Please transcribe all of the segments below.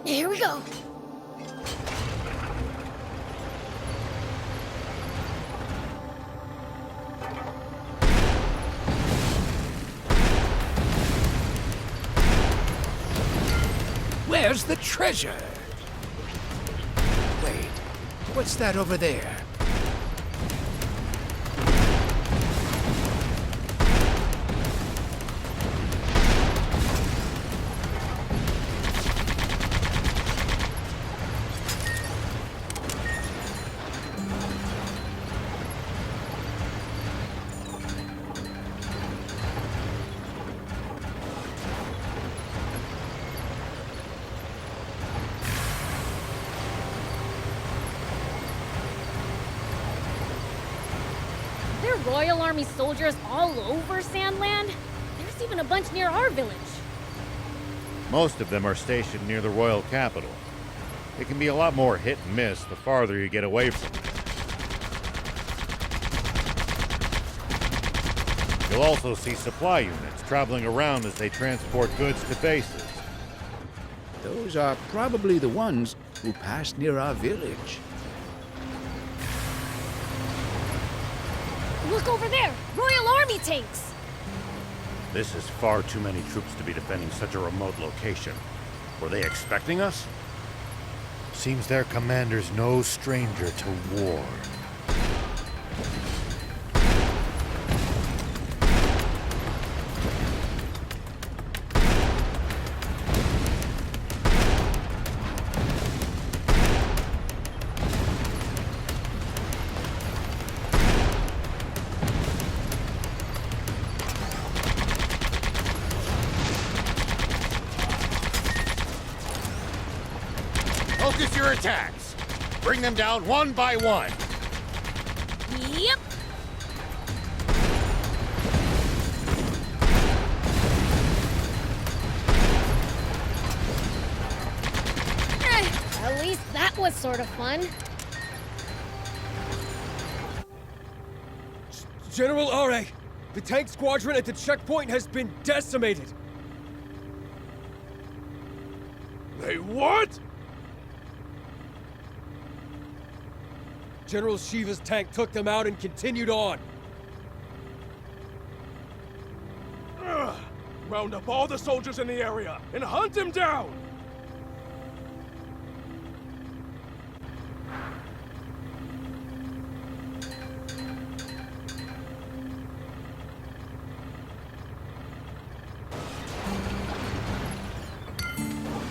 Here we go. Where's the treasure? Wait, what's that over there? There are Royal Army soldiers all over Sandland. There's even a bunch near our village. Most of them are stationed near the royal capital. It can be a lot more hit and miss the farther you get away from it. You'll also see supply units traveling around as they transport goods to bases. Those are probably the ones who passed near our village. Look over there! Royal Army tanks! This is far too many troops to be defending such a remote location. Were they expecting us? Seems their commander's no stranger to war. Focus your attacks. Bring them down one by one. Yep! At least that was sort of fun. General Are, the tank squadron at the checkpoint has been decimated. They what? General Shiva's tank took them out and continued on. Ugh. Round up all the soldiers in the area and hunt him down!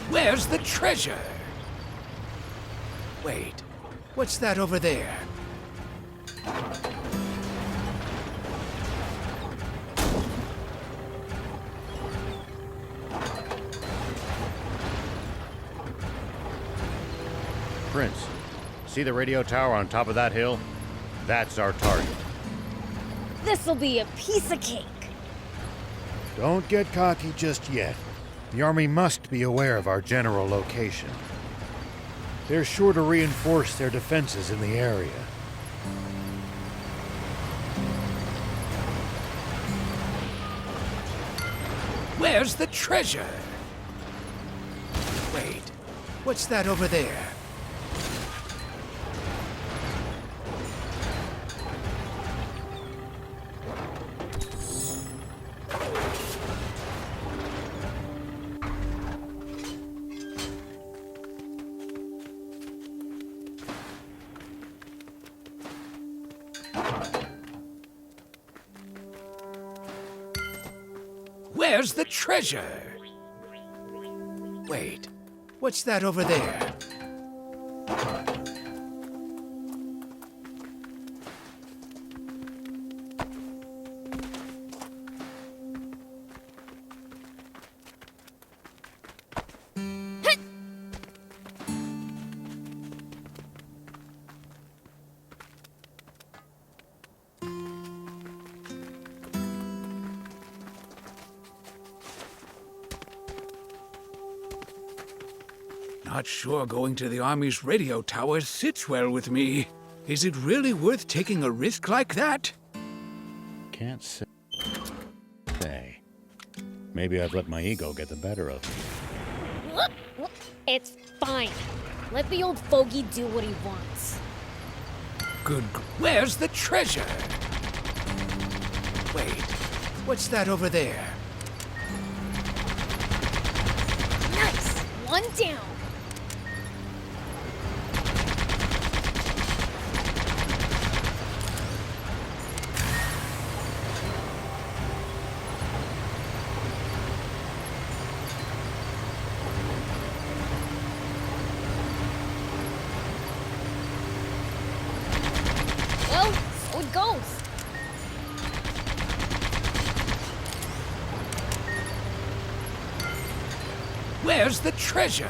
Where's the treasure? Wait, what's that over there? Prince, see the radio tower on top of that hill? That's our target. This'll be a piece of cake. Don't get cocky just yet. The army must be aware of our general location. They're sure to reinforce their defenses in the area. Where's the treasure? Wait, what's that over there? Where's the treasure? Wait, what's that over there? Not sure going to the Army's radio tower sits well with me. Is it really worth taking a risk like that? Can't say. Maybe I've let my ego get the better of me. It's fine. Let the old fogey do what he wants. Where's the treasure? Wait, what's that over there? Nice! One down. Well, so it goes. Where's the treasure?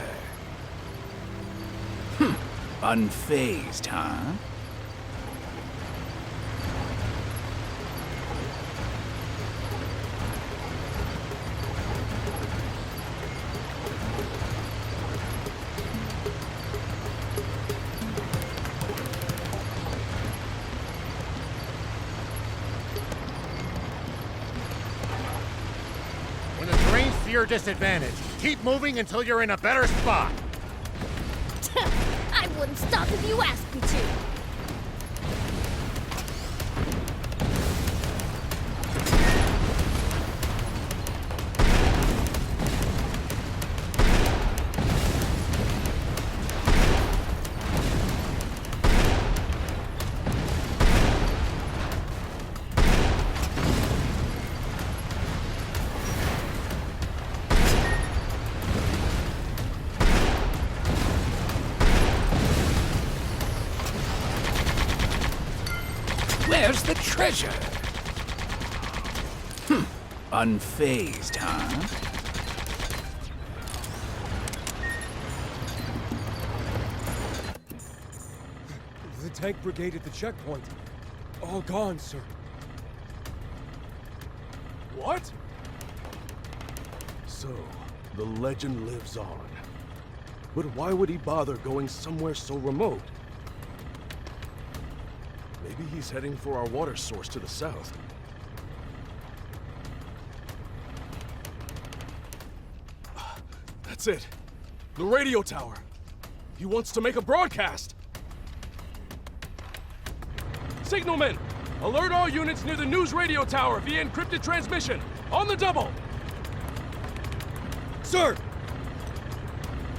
Unfazed, huh? When the terrain's to your disadvantage, keep moving until you're in a better spot. I wouldn't stop if you asked me to. Where's the treasure? Unfazed, huh? The tank brigade at the checkpoint. All gone, sir. What? So, the legend lives on. But why would he bother going somewhere so remote? Maybe he's heading for our water source to the south. That's it. The radio tower. He wants to make a broadcast. Signalman, alert all units near the news radio tower via encrypted transmission. On the double. Sir!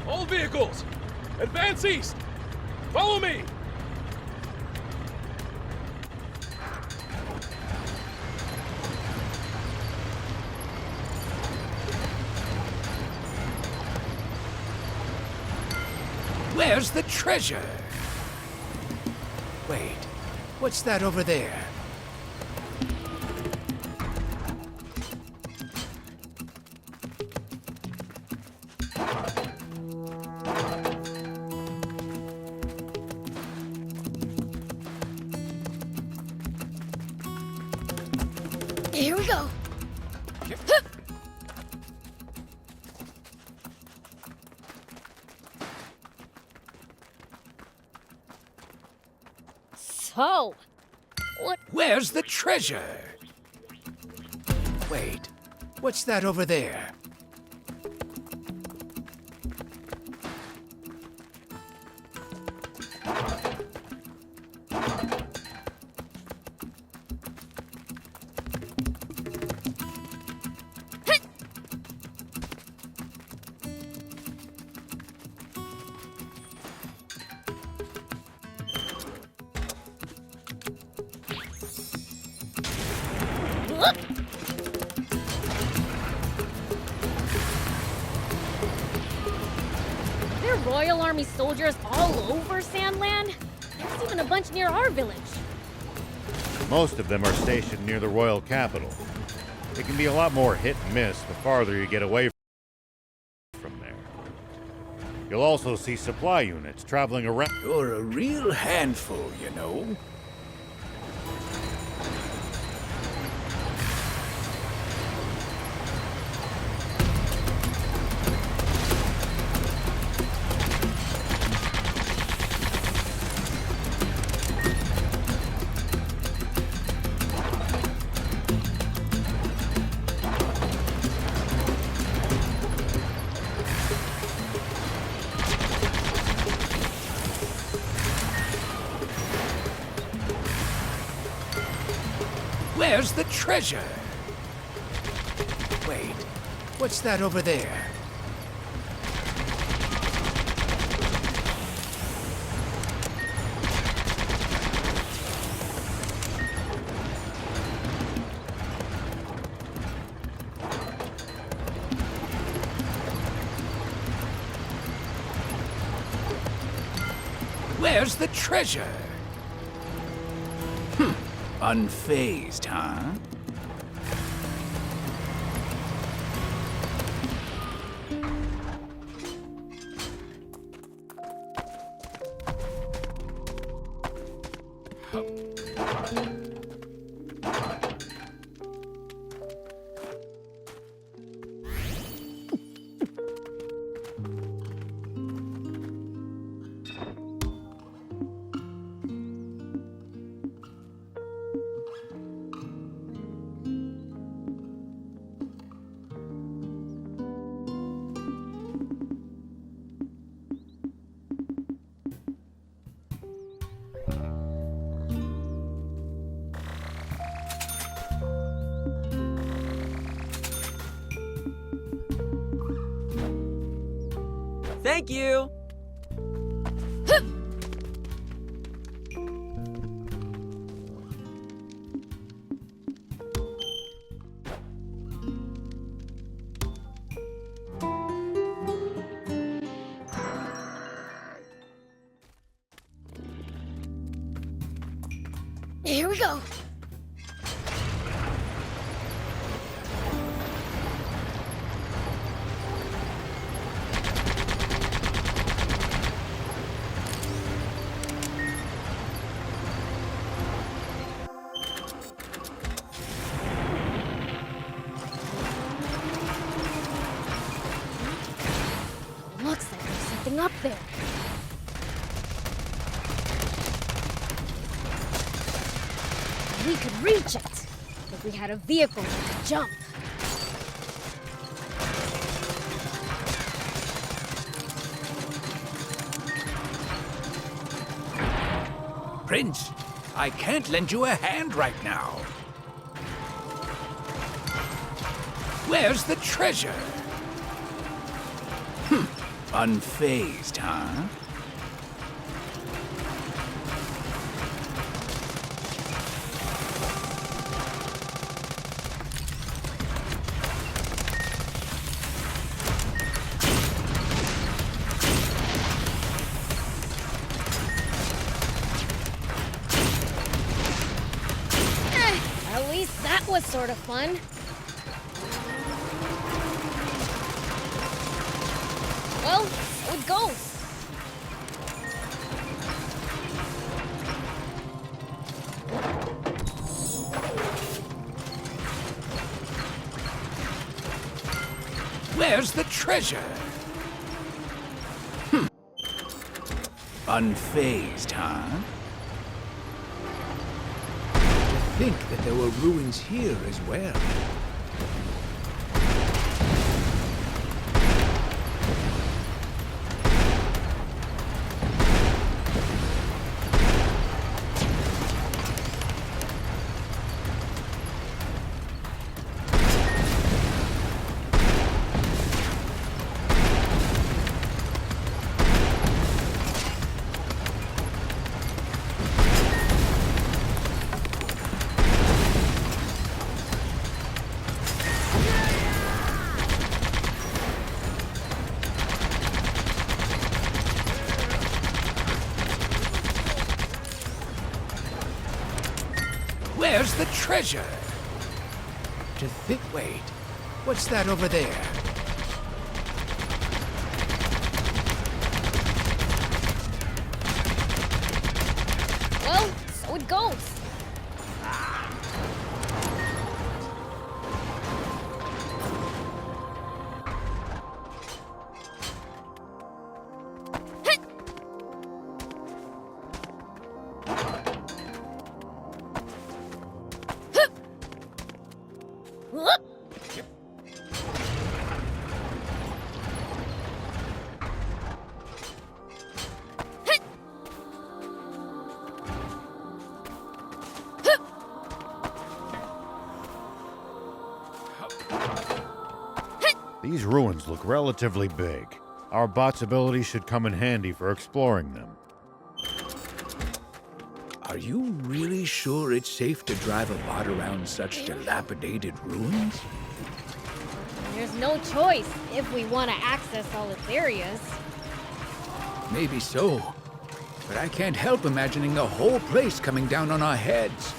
All vehicles, advance east. Follow me. Where's the treasure? Wait, what's that over there? Here we go. So, what? Where's the treasure? Wait, what's that over there? Look! There are Royal Army soldiers all over Sandland. There's even a bunch near our village. Most of them are stationed near the royal capital. It can be a lot more hit and miss the farther you get away from there. You'll also see supply units traveling around. You're a real handful, you know. Where's the treasure? Wait, what's that over there? Where's the treasure? Unfazed, huh? Thank you! Here we go. Looks like there's something up there. We could reach it if we had a vehicle that could jump. Prince, I can't lend you a hand right now. Where's the treasure? Unfazed, huh? At least that was sort of fun. Well, so it goes. Where's the treasure? Unfazed, huh? To think that there were ruins here as well. Where's the treasure? To think, wait, what's that over there? Well, so it goes. These ruins look relatively big. Our bot's ability should come in handy for exploring them. Are you really sure it's safe to drive a bot around such dilapidated ruins? There's no choice if we want to access all its areas. Maybe so. But I can't help imagining the whole place coming down on our heads.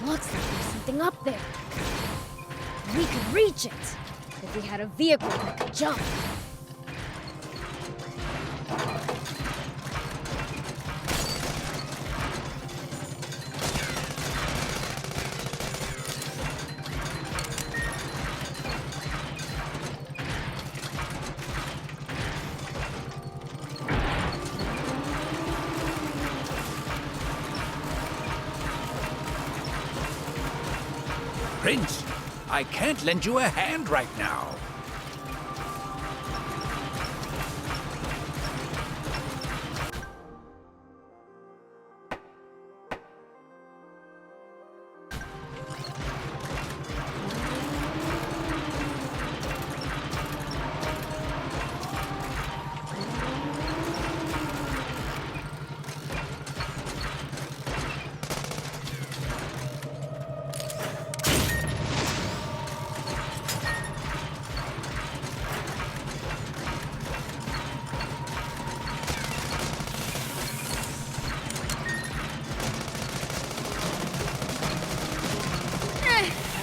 Looks like there's something up there. We could reach it if we had a vehicle that could jump. Prince, I can't lend you a hand right now.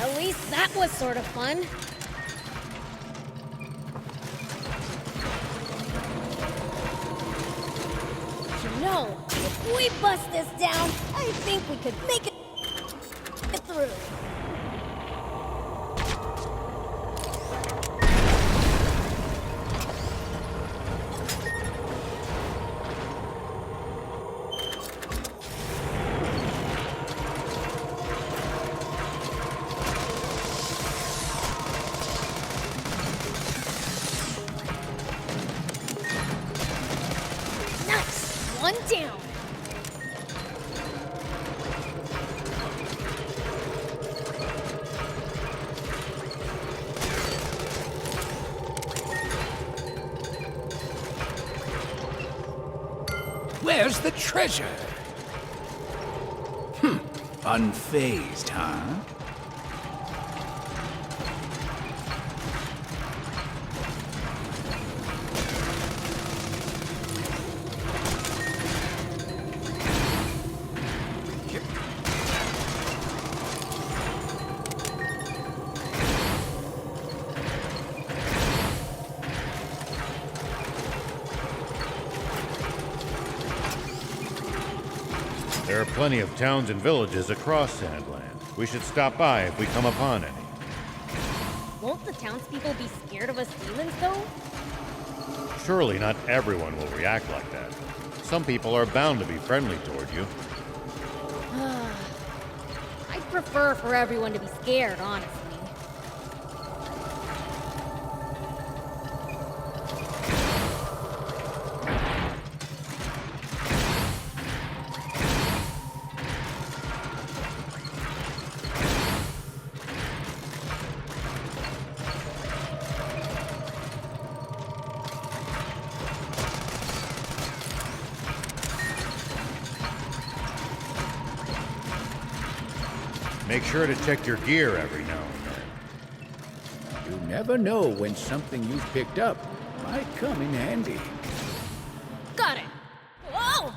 At least that was sort of fun. You know, if we bust this down, I think we could make it through. Nice! One down. Where's the treasure? Unfazed, huh? There are plenty of towns and villages across Sandland. We should stop by if we come upon any. Won't the townspeople be scared of us demons, though? Surely not everyone will react like that. Some people are bound to be friendly toward you. I'd prefer for everyone to be scared, honestly. Make sure to check your gear every now and then. You never know when something you've picked up might come in handy. Got it! Whoa!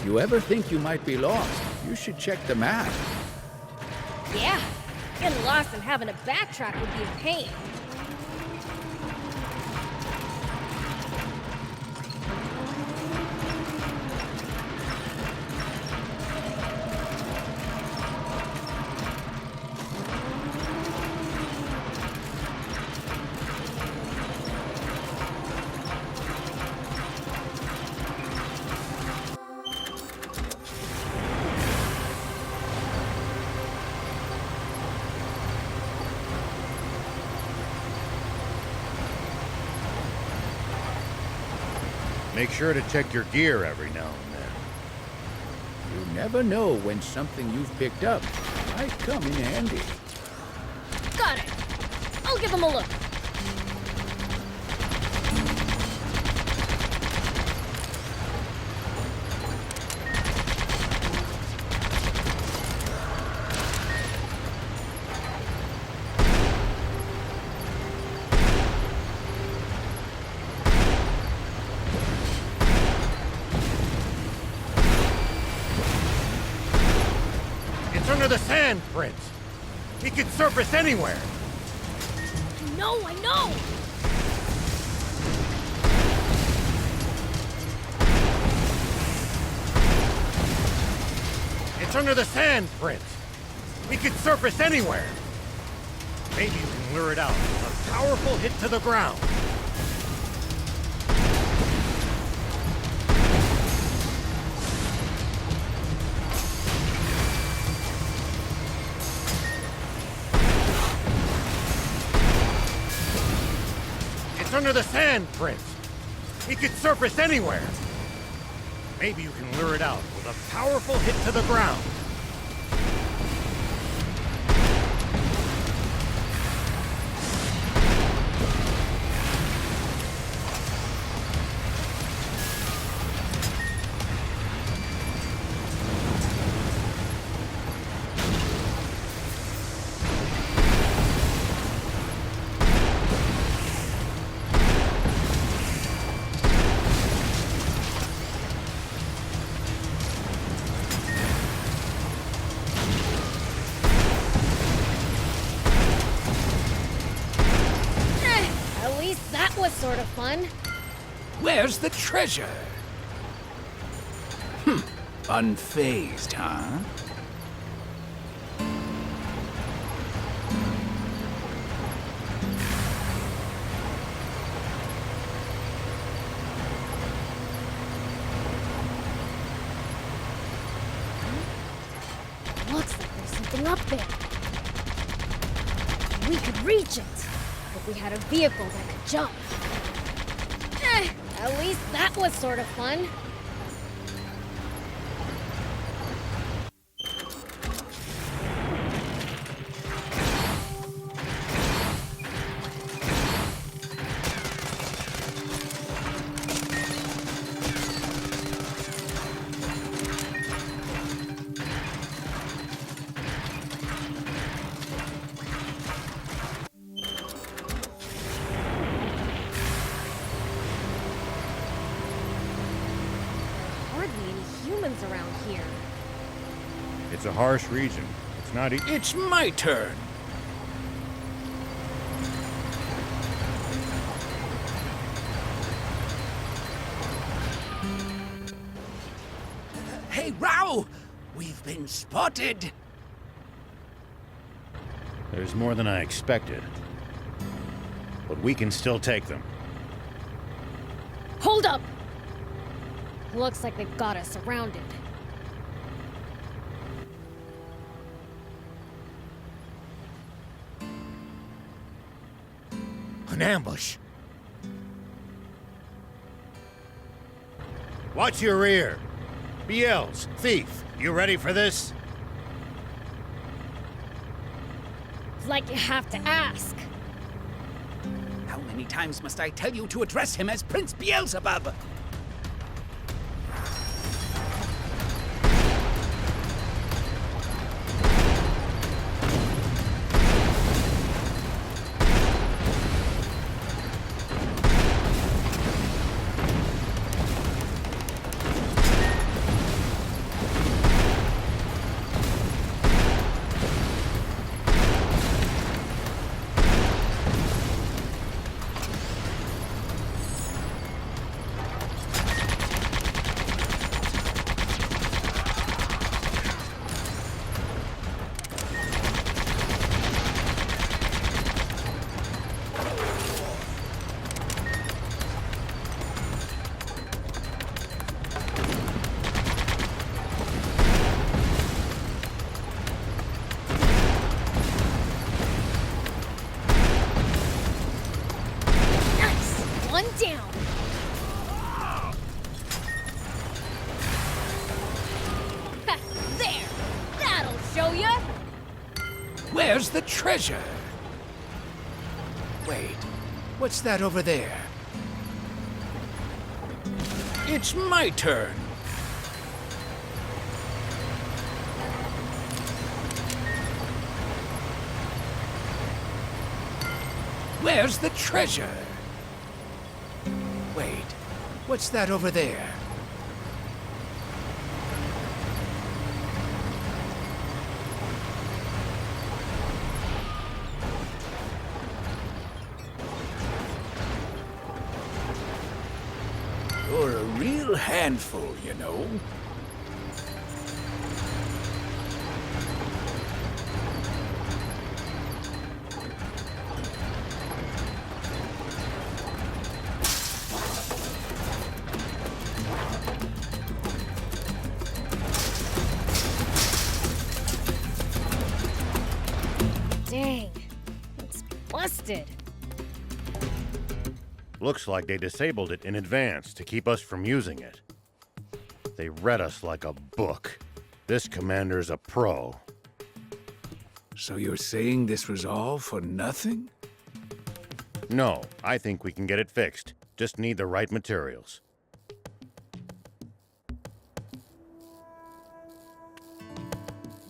If you ever think you might be lost, you should check the map. Yeah, getting lost and having to backtrack would be a pain. Make sure to check your gear every now and then. You never know when something you've picked up might come in handy. Got it. I'll give him a look. It's under the sand, Prince. He can surface anywhere. I know! It's under the sand, Prince. He can surface anywhere. Maybe you can lure it out with a powerful hit to the ground. It's under the sand, Prince. He can surface anywhere. Maybe you can lure it out with a powerful hit to the ground. At least that was sort of fun. Where's the treasure? Unfazed, huh? Looks like there's something up there. We could reach it if we had a vehicle that could jump. At least that was sort of fun. Humans around here. It's a harsh region. It's not easy. It's my turn. Hey, Rao! We've been spotted! There's more than I expected. But we can still take them. Hold up! Looks like they've got us surrounded. An ambush. Watch your rear. BLs, thief, you ready for this? It's like you have to ask. How many times must I tell you to address him as Prince Beelzebub? One down. Ha, there! That'll show ya! Where's the treasure? Wait, what's that over there? It's my turn. Where's the treasure? Wait, what's that over there? You're a real handful, you know. Dang, it's busted. Looks like they disabled it in advance to keep us from using it. They read us like a book. This commander's a pro. So you're saying this was all for nothing? No, I think we can get it fixed. Just need the right materials.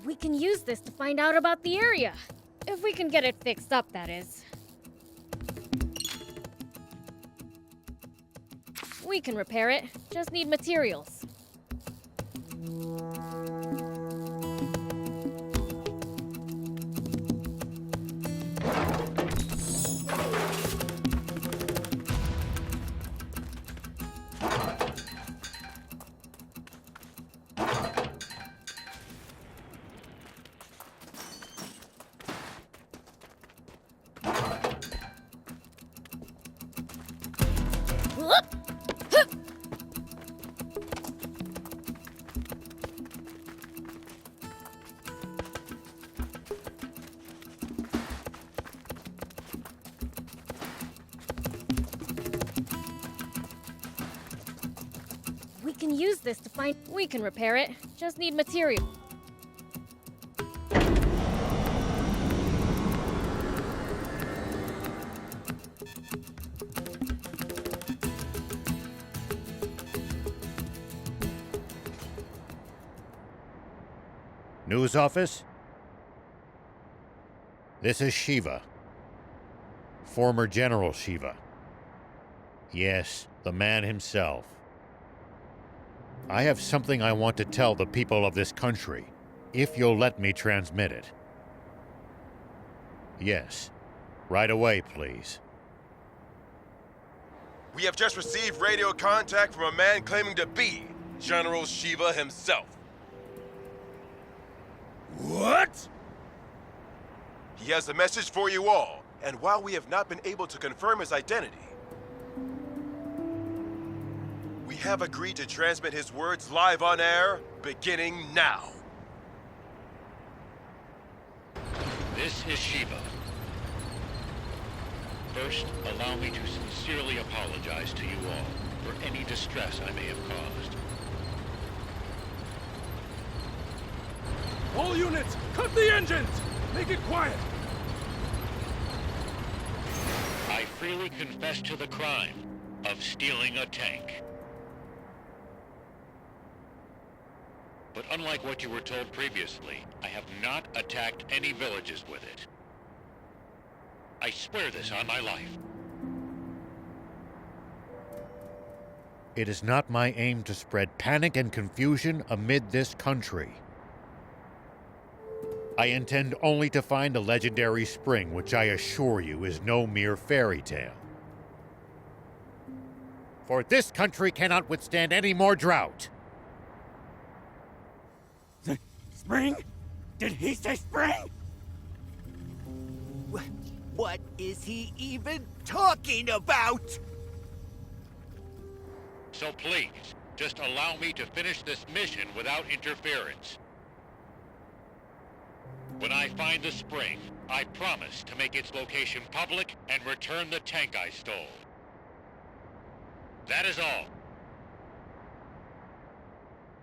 We can use this to find out about the area. If we can get it fixed up, that is. We can repair it, just need materials. We can use this to find... We can repair it, just need material. News office? This is Shiva. Former General Shiva. Yes, the man himself. I have something I want to tell the people of this country, if you'll let me transmit it. Yes, right away, please. We have just received radio contact from a man claiming to be General Shiva himself. What? He has a message for you all, and while we have not been able to confirm his identity, we have agreed to transmit his words live on air, beginning now. This is Shiva. First, allow me to sincerely apologize to you all for any distress I may have caused. All units, cut the engines! Make it quiet! I freely confess to the crime of stealing a tank. But unlike what you were told previously, I have not attacked any villages with it. I swear this on my life. It is not my aim to spread panic and confusion amid this country. I intend only to find a legendary spring, which I assure you is no mere fairy tale. For this country cannot withstand any more drought. Spring? Did he say spring? What is he even talking about? So please, just allow me to finish this mission without interference. When I find the spring, I promise to make its location public and return the tank I stole. That is all.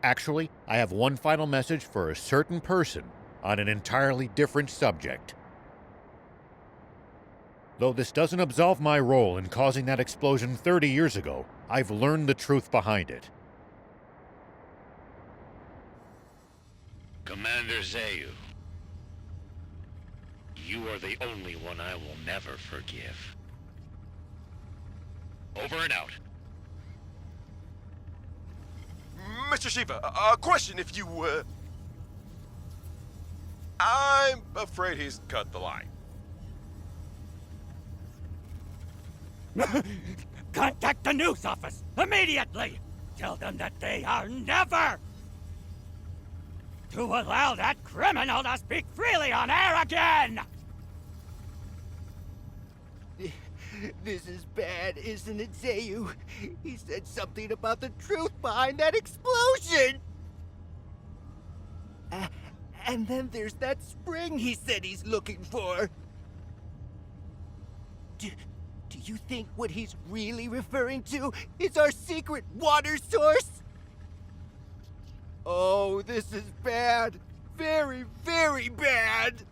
Actually, I have one final message for a certain person on an entirely different subject. Though this doesn't absolve my role in causing that explosion 30 years ago, I've learned the truth behind it. Commander Zayu, you are the only one I will never forgive. Over and out. Mr. Shiva, a question if you, I'm afraid he's cut the line. Contact the news office immediately! Tell them that they are never to allow that criminal to speak freely on air again! This is bad, isn't it, Zayu? He said something about the truth behind that explosion! And then there's that spring he said he's looking for. Do you think what he's really referring to is our secret water source? Oh, this is bad. Very, very bad.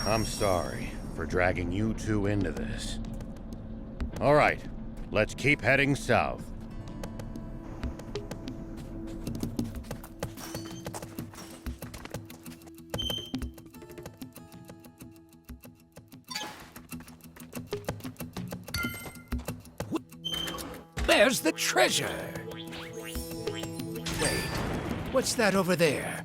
I'm sorry for dragging you two into this. All right, let's keep heading south. There's the treasure! Wait, what's that over there?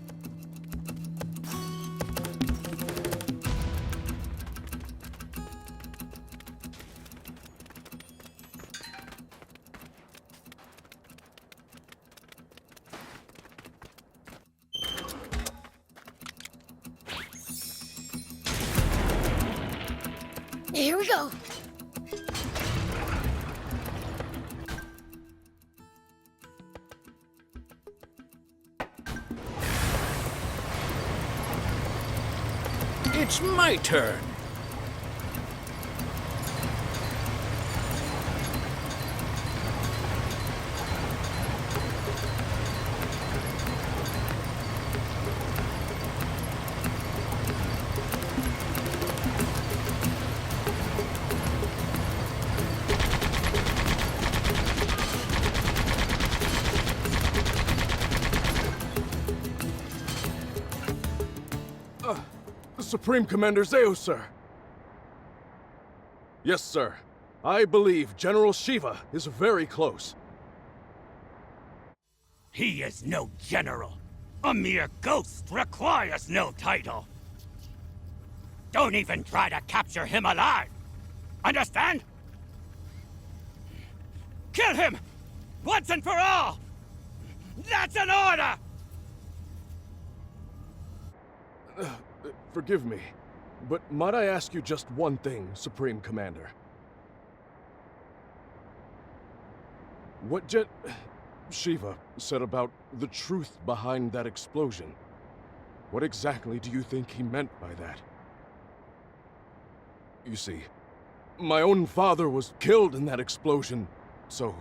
Here we go. It's my turn. Supreme Commander Zayu, sir. Yes, sir. I believe General Shiva is very close. He is no general. A mere ghost requires no title. Don't even try to capture him alive. Understand? Kill him! Once and for all! That's an order! Forgive me, but might I ask you just one thing, Supreme Commander? What Shiva said about the truth behind that explosion, what exactly do you think he meant by that? You see, my own father was killed in that explosion, so...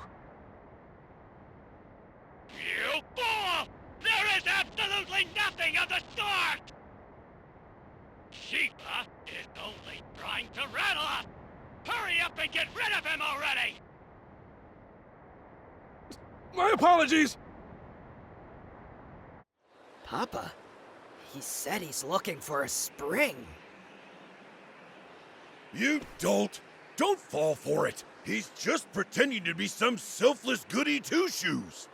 You fool! There is absolutely nothing of the sort! Shiva is only trying to rattle us! Hurry up and get rid of him already! My apologies! Papa, he said he's looking for a spring. You dolt! Don't fall for it! He's just pretending to be some selfless goody two-shoes!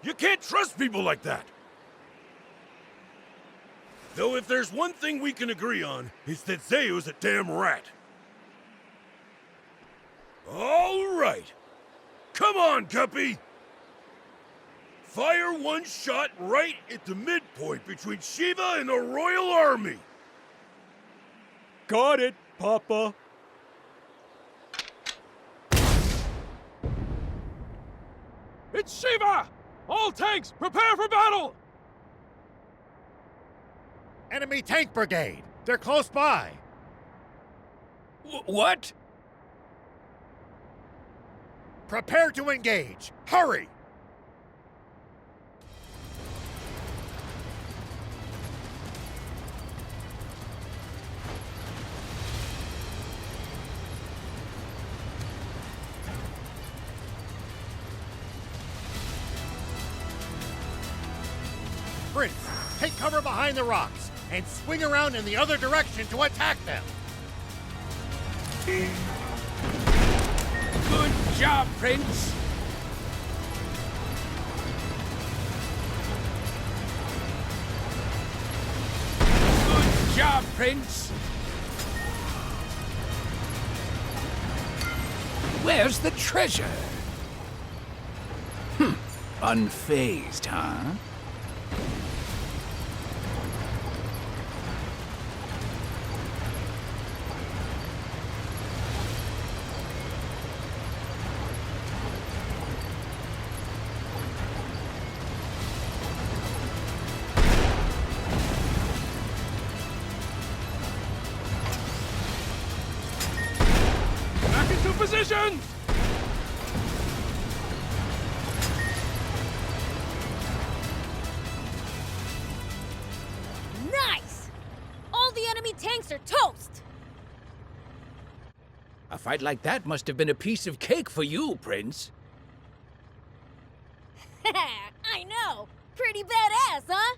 You can't trust people like that! Though if there's one thing we can agree on, it's that Zayu's a damn rat. All right. Come on, Guppy! Fire one shot right at the midpoint between Shiva and the Royal Army! Got it, Papa. It's Shiva! All tanks, prepare for battle! Enemy tank brigade! They're close by! What? Prepare to engage! Hurry! Prince, take cover behind the rocks and swing around in the other direction to attack them. Good job, Prince. Good job, Prince. Where's the treasure? Unfazed, huh? Back into position! Nice! All the enemy tanks are toast! A fight like that must have been a piece of cake for you, Prince. I know! Pretty badass, huh?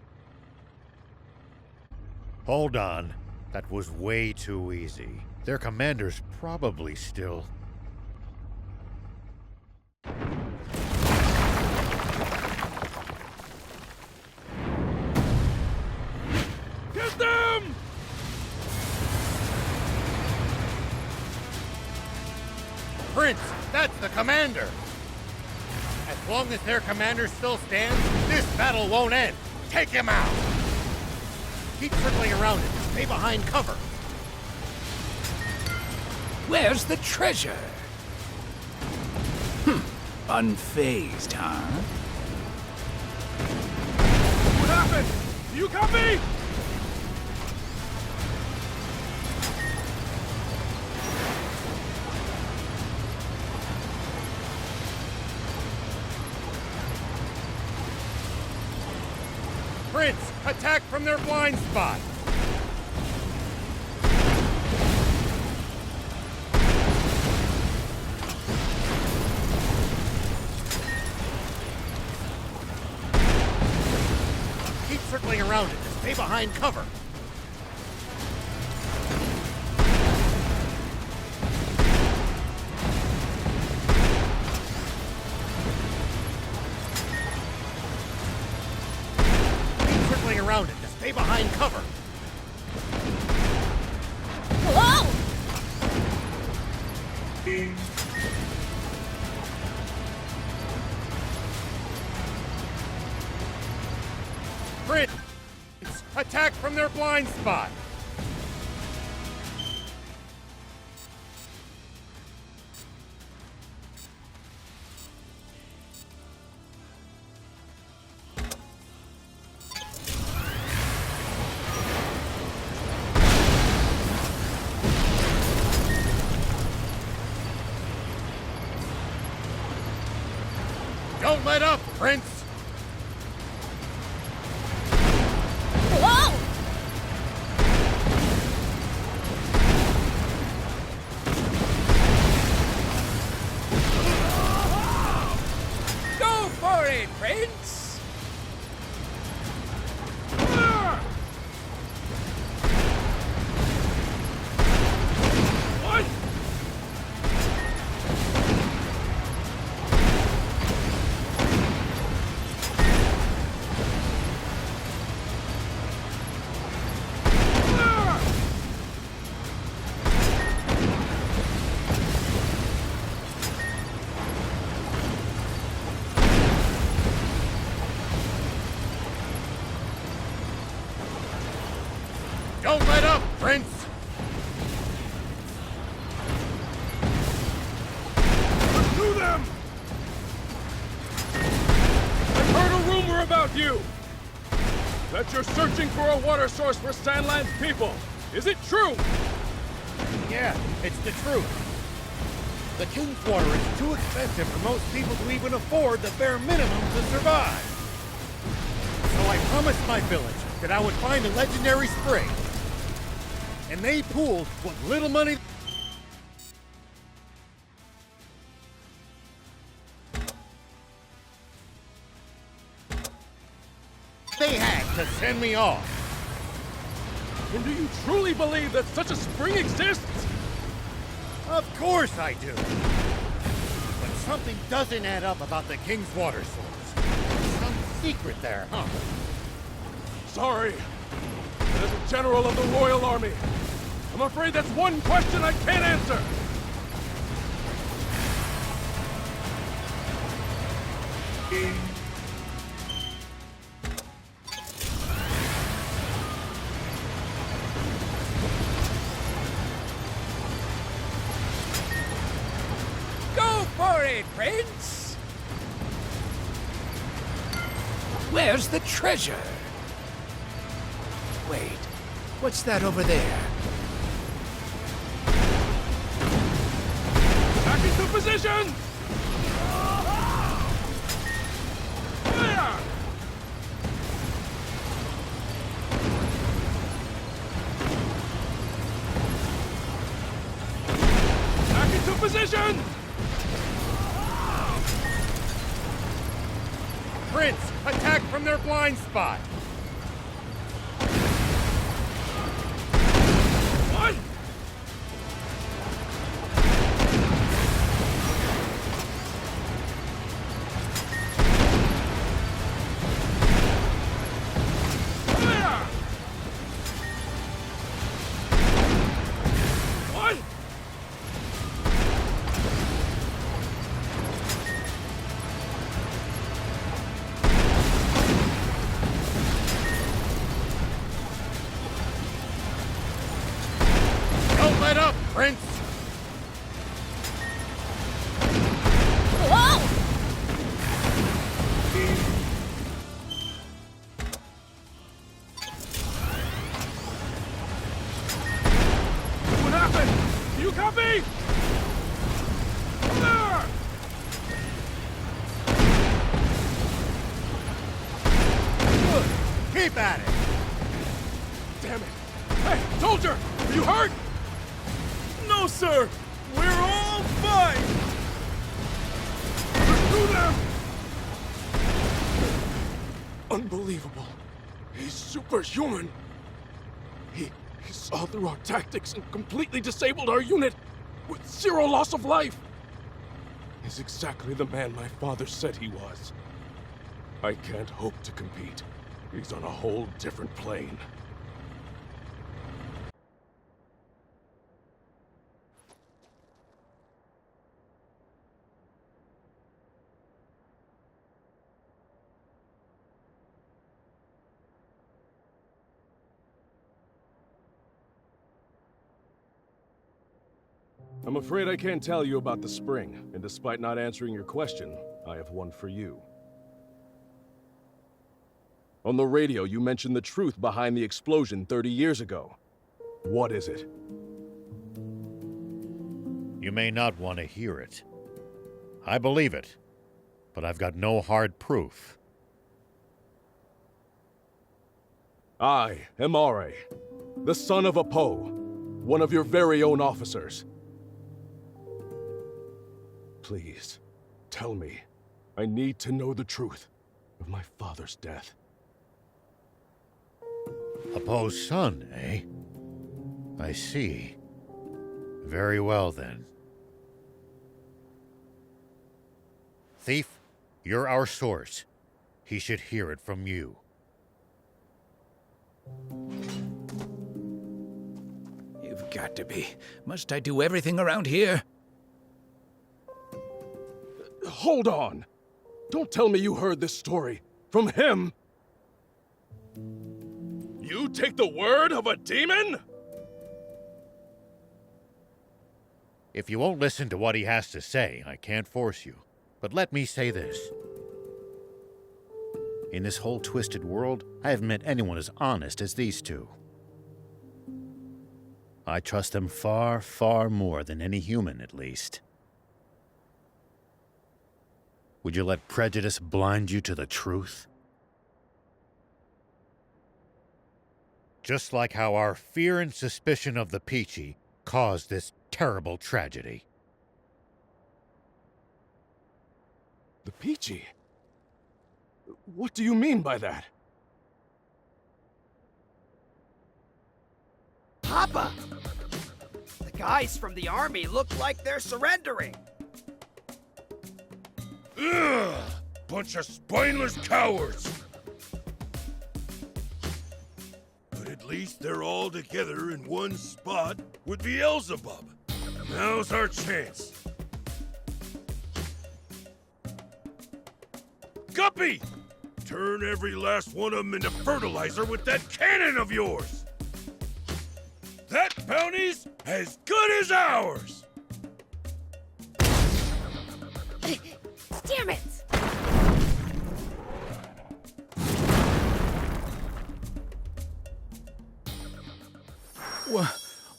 Hold on. That was way too easy. Their commander's probably still... Get them! Prince, that's the commander! As long as their commander still stands, this battle won't end. Take him out! Keep circling around him. Stay behind cover. Where's the treasure? Unfazed, huh? What happened? Do you copy? Prince, attack from their blind spot! Keep circling around it. Stay behind cover. Around it to stay behind cover. Whoa! Prince, attack from their blind spot. Don't let up, Prince! Whoa! Go for it, Prince! What? Don't let up, Prince! Pursue them! I've heard a rumor about you! that you're searching for a water source for Sandland's people. Is it true? Yeah, it's the truth. The King's Water is too expensive for most people to even afford the bare minimum to survive. So I promised my village that I would find a legendary spring. And they pooled what little money they had to send me off. And do you truly believe that such a spring exists? Of course I do. But something doesn't add up about the King's Water source. Some secret there, huh? Sorry. As a general of the Royal Army, I'm afraid that's one question I can't answer. Go for it, Prince! Where's the treasure? Wait, what's that over there? Back into position! Fire! Back into position! Prince, attack from their blind spot. What? Fire! What? Don't let up, Prince! Whoa! What happened? Do you copy? Fire! Keep at it! Damn it! Hey, soldier! Are you hurt? No, sir! We're all fine! Pursue them! Unbelievable. He's superhuman. He saw through our tactics and completely disabled our unit with 0 loss of life. He's exactly the man my father said he was. I can't hope to compete. He's on a whole different plane. I'm afraid I can't tell you about the spring, and despite not answering your question, I have one for you. On the radio, you mentioned the truth behind the explosion 30 years ago. What is it? You may not want to hear it. I believe it, but I've got no hard proof. I am Are, the son of Apo, one of your very own officers. Please, tell me. I need to know the truth of my father's death. Apo's son, eh? I see. Very well, then. Thief, you're our source. He should hear it from you. You've got to be. Must I do everything around here? Hold on! Don't tell me you heard this story from him! You take the word of a demon? If you won't listen to what he has to say, I can't force you. But let me say this. In this whole twisted world, I haven't met anyone as honest as these two. I trust them far, far more than any human, at least. Would you let prejudice blind you to the truth? Just like how our fear and suspicion of the Peachy caused this terrible tragedy. The Peachy? What do you mean by that? Papa! The guys from the army look like they're surrendering. Ugh! Bunch of spineless cowards! But at least they're all together in one spot with Beelzebub. Now's our chance. Guppy! Turn every last one of them into fertilizer with that cannon of yours! That bounty's as good as ours! Damn it!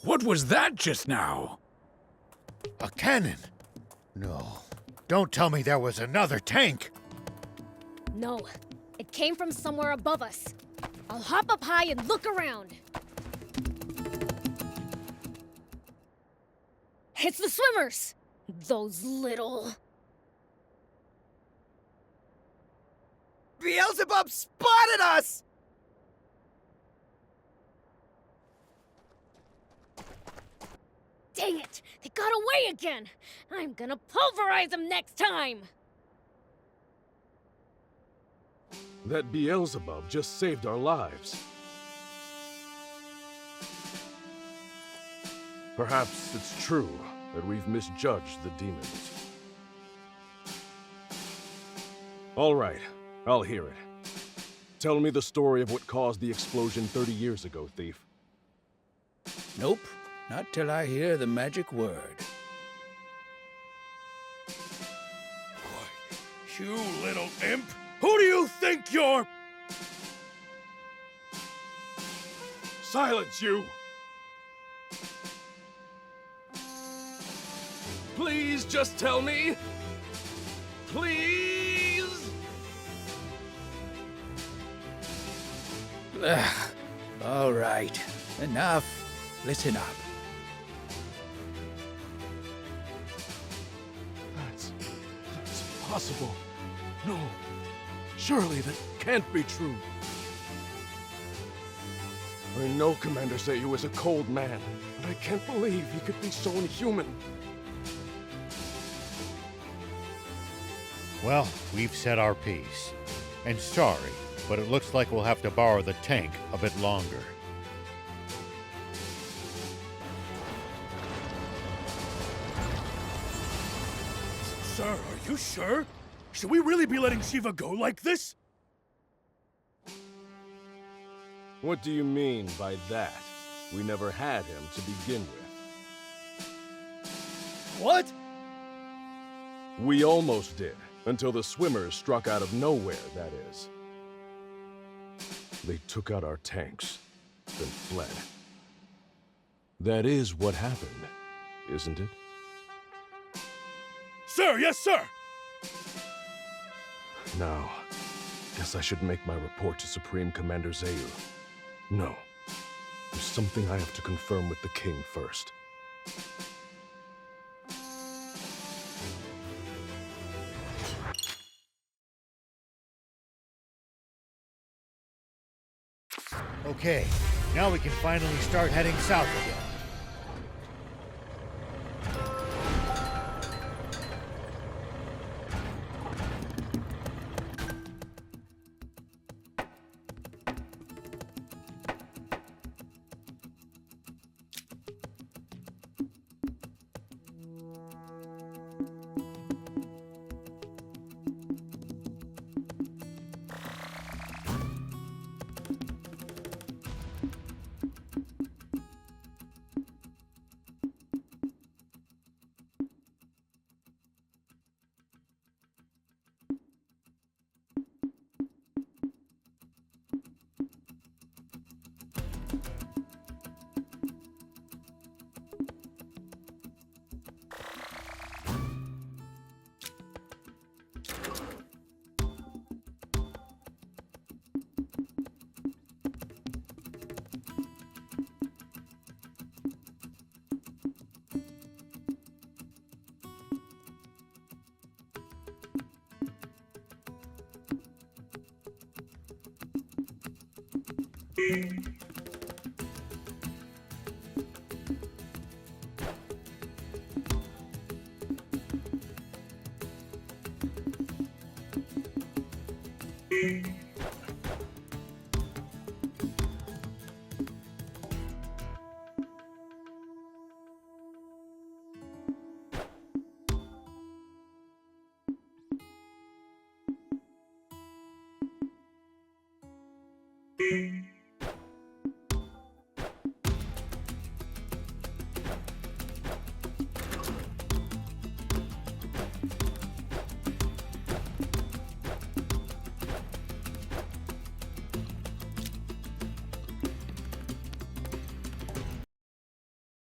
What was that just now? A cannon? No. Don't tell me there was another tank! No, it came from somewhere above us. I'll hop up high and look around. It's the swimmers! Those little... Beelzebub spotted us! Dang it! They got away again! I'm gonna pulverize them next time! That Beelzebub just saved our lives. Perhaps it's true that we've misjudged the demons. All right, I'll hear it. Tell me the story of what caused the explosion 30 years ago, thief. Nope, not till I hear the magic word. You little imp! Who do you think you're? Silence, you! Please just tell me! Please! Ugh. All right, enough. Listen up. That's impossible. No. Surely that can't be true. I know Commander Zayu is a cold man, but I can't believe he could be so inhuman. Well, we've said our piece. And sorry, but it looks like we'll have to borrow the tank a bit longer. Sir, are you sure? Should we really be letting Shiva go like this? What do you mean by that? We never had him to begin with. What? We almost did, until the swimmers struck out of nowhere, that is. They took out our tanks, then fled. That is what happened, isn't it? Sir, yes, sir! Now, guess I should make my report to Supreme Commander Zayu. No. There's something I have to confirm with the king first. Okay, now we can finally start heading south again. you